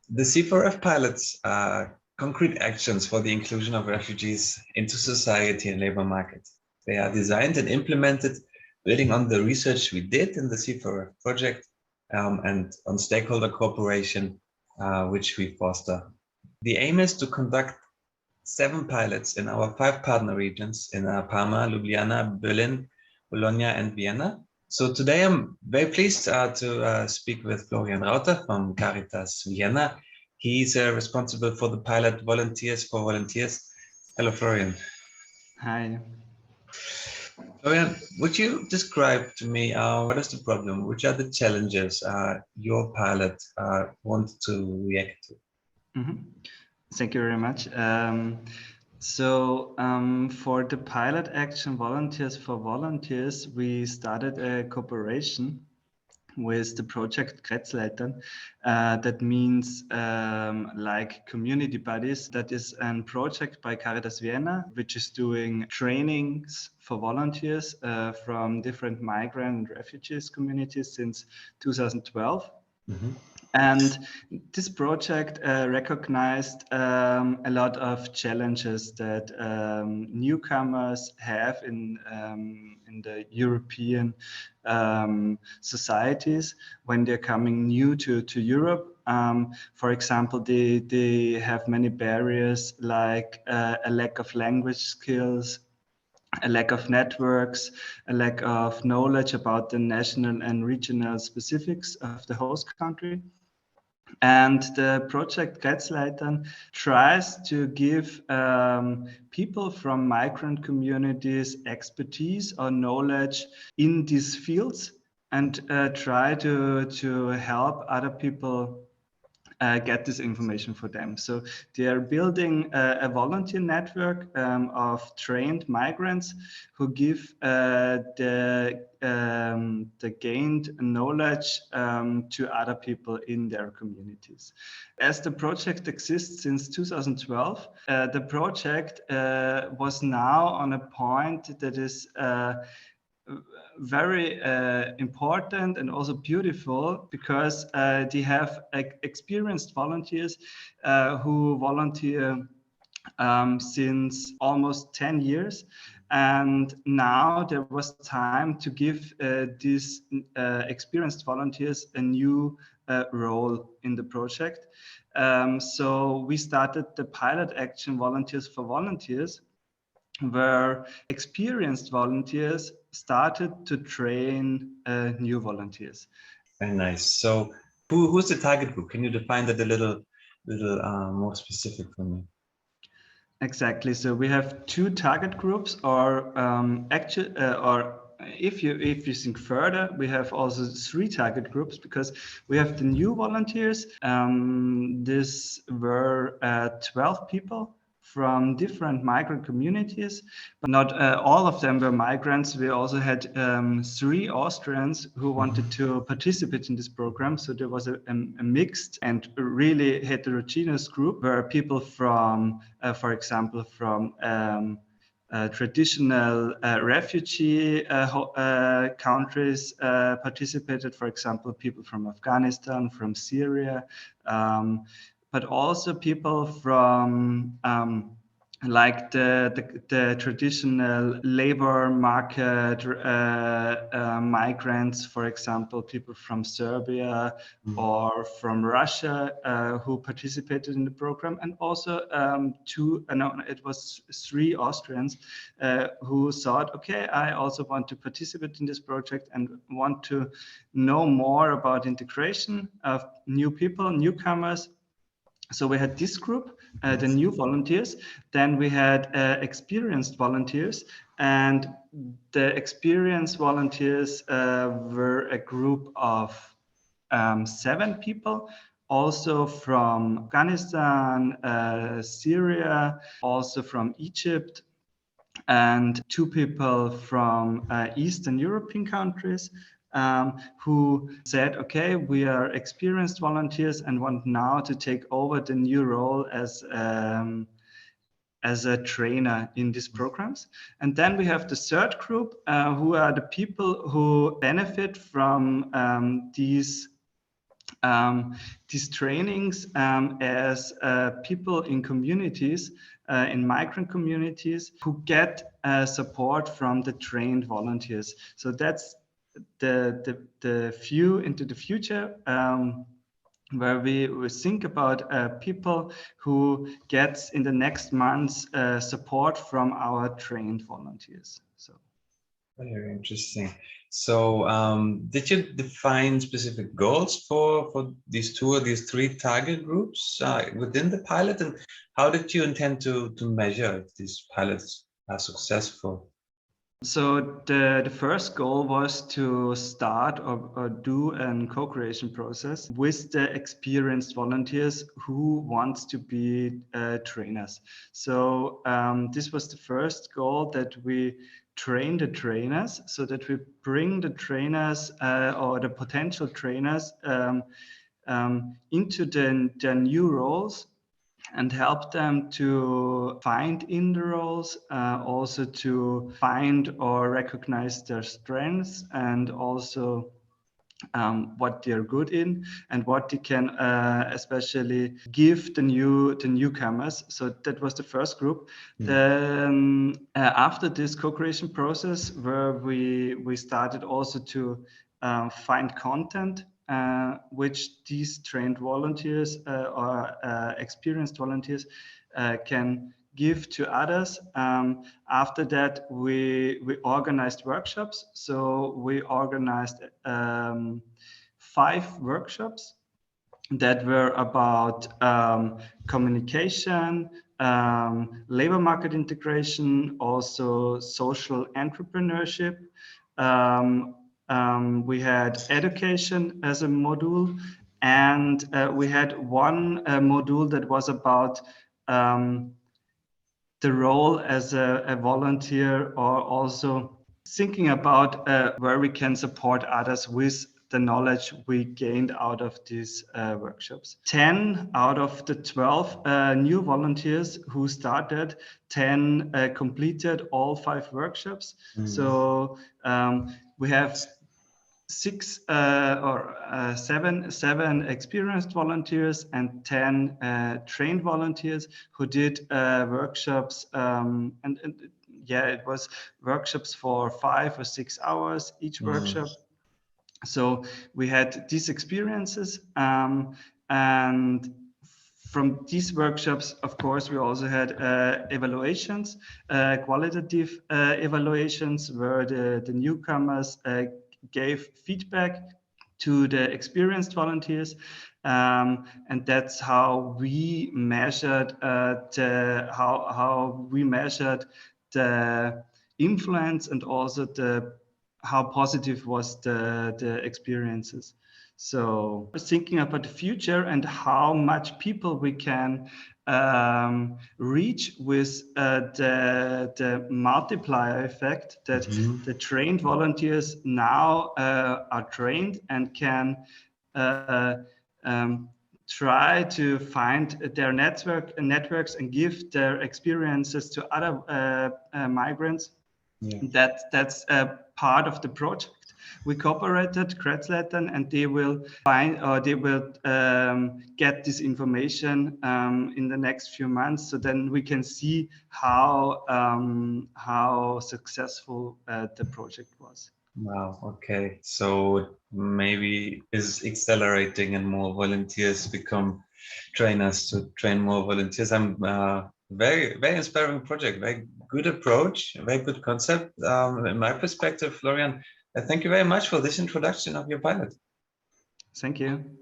The SIforREF Pilots are concrete actions for the inclusion of refugees into society and labor market. They are designed and implemented building on the research we did in the SIforREF project and on stakeholder cooperation, which we foster. The aim is to conduct 7 pilots in our 5 partner regions in Parma, Ljubljana, Berlin, Bologna, and Vienna. So today I'm very pleased to speak with Florian Rauter from Caritas Vienna. He's responsible for the pilot Volunteers for Volunteers. Hello, Florian. Hi. Florian, would you describe to me what is the problem? Which are the challenges your pilot wants to react to? Mm-hmm. Thank you very much. For the pilot action Volunteers for Volunteers, we started a cooperation with the project Kretzleitern. That means like community buddies. That is a project by Caritas Vienna, which is doing trainings for volunteers from different migrant and refugees communities since 2012. Mm-hmm. And this project recognized a lot of challenges that newcomers have in the European societies when they're coming new to Europe. For example, they have many barriers like a lack of language skills, a lack of networks, a lack of knowledge about the national and regional specifics of the host country. And the project Kretzleitern tries to give people from migrant communities expertise or knowledge in these fields and try to help other people get this information for them. So they are building a volunteer network of trained migrants who give the gained knowledge to other people in their communities. As the project exists since 2012, the project was now on a point that is very important and also beautiful because they have experienced volunteers who volunteer since almost 10 years. And now there was time to give these experienced volunteers a new role in the project. So we started the pilot action Volunteers for Volunteers, where experienced volunteers started to train new volunteers. Very nice. So who's the target group? Can you define that a little more specific for me? Exactly. So we have 2 target groups, or if you think further, we have also 3 target groups because we have the new volunteers. This were 12 people from different migrant communities, but not all of them were migrants. We also had 3 Austrians who wanted to participate in this program. So there was a mixed and really heterogeneous group where people from, for example, from traditional refugee countries participated, for example, people from Afghanistan, from Syria, but also people from like the traditional labor market migrants, for example, people from Serbia or from Russia who participated in the program, and also it was 3 Austrians who thought, okay, I also want to participate in this project and want to know more about integration of new people, newcomers. So we had this group, the new volunteers. Then we had experienced volunteers, and the experienced volunteers were a group of 7 people, also from Afghanistan, Syria, also from Egypt, and 2 people from Eastern European countries. Who said, okay, we are experienced volunteers and want now to take over the new role as a trainer in these programs. And then we have the 3rd group, who are the people who benefit from these these trainings as people in communities, in migrant communities, who get support from the trained volunteers. So that's the view into the future, where we think about people who gets in the next months support from our trained volunteers. So. Very interesting. So, did you define specific goals for these two or these three target groups within the pilot, and how did you intend to measure if these pilots are successful? So the first goal was to start or do a co-creation process with the experienced volunteers who wants to be trainers. So this was the first goal, that we train the trainers, so that we bring the trainers or the potential trainers into the new roles, and help them to find in the roles, also to find or recognize their strengths, and also what they're good in, and what they can especially give the newcomers. So that was the first group. Then after this co-creation process, where we started also to find content which these trained volunteers or experienced volunteers can give to others. After that, we organized workshops. So we organized 5 workshops that were about communication, labor market integration, also social entrepreneurship. We had education as a module, and we had one module that was about the role as a volunteer, or also thinking about where we can support others with the knowledge we gained out of these workshops. 10 out of the 12 new volunteers who started, 10 completed all 5 workshops. So we have 7 experienced volunteers and 10 trained volunteers who did workshops, and yeah, it was workshops for 5 or 6 hours each workshop. So we had these experiences, and from these workshops, of course, we also had evaluations, qualitative evaluations, where the newcomers gave feedback to the experienced volunteers, and that's how we measured the influence, and also how positive was the experiences. So thinking about the future and how much people we can reach with the multiplier effect, that the trained volunteers now are trained and can try to find their networks and give their experiences to other migrants. That's a part of the project. We cooperated Kretzletten, and they will get this information in the next few months. So then we can see how successful the project was. Wow. Okay. So maybe is accelerating, and more volunteers become trainers to train more volunteers. I'm very, very inspiring project, very good approach, very good concept. In my perspective, Florian, thank you very much for this introduction of your pilot. Thank you.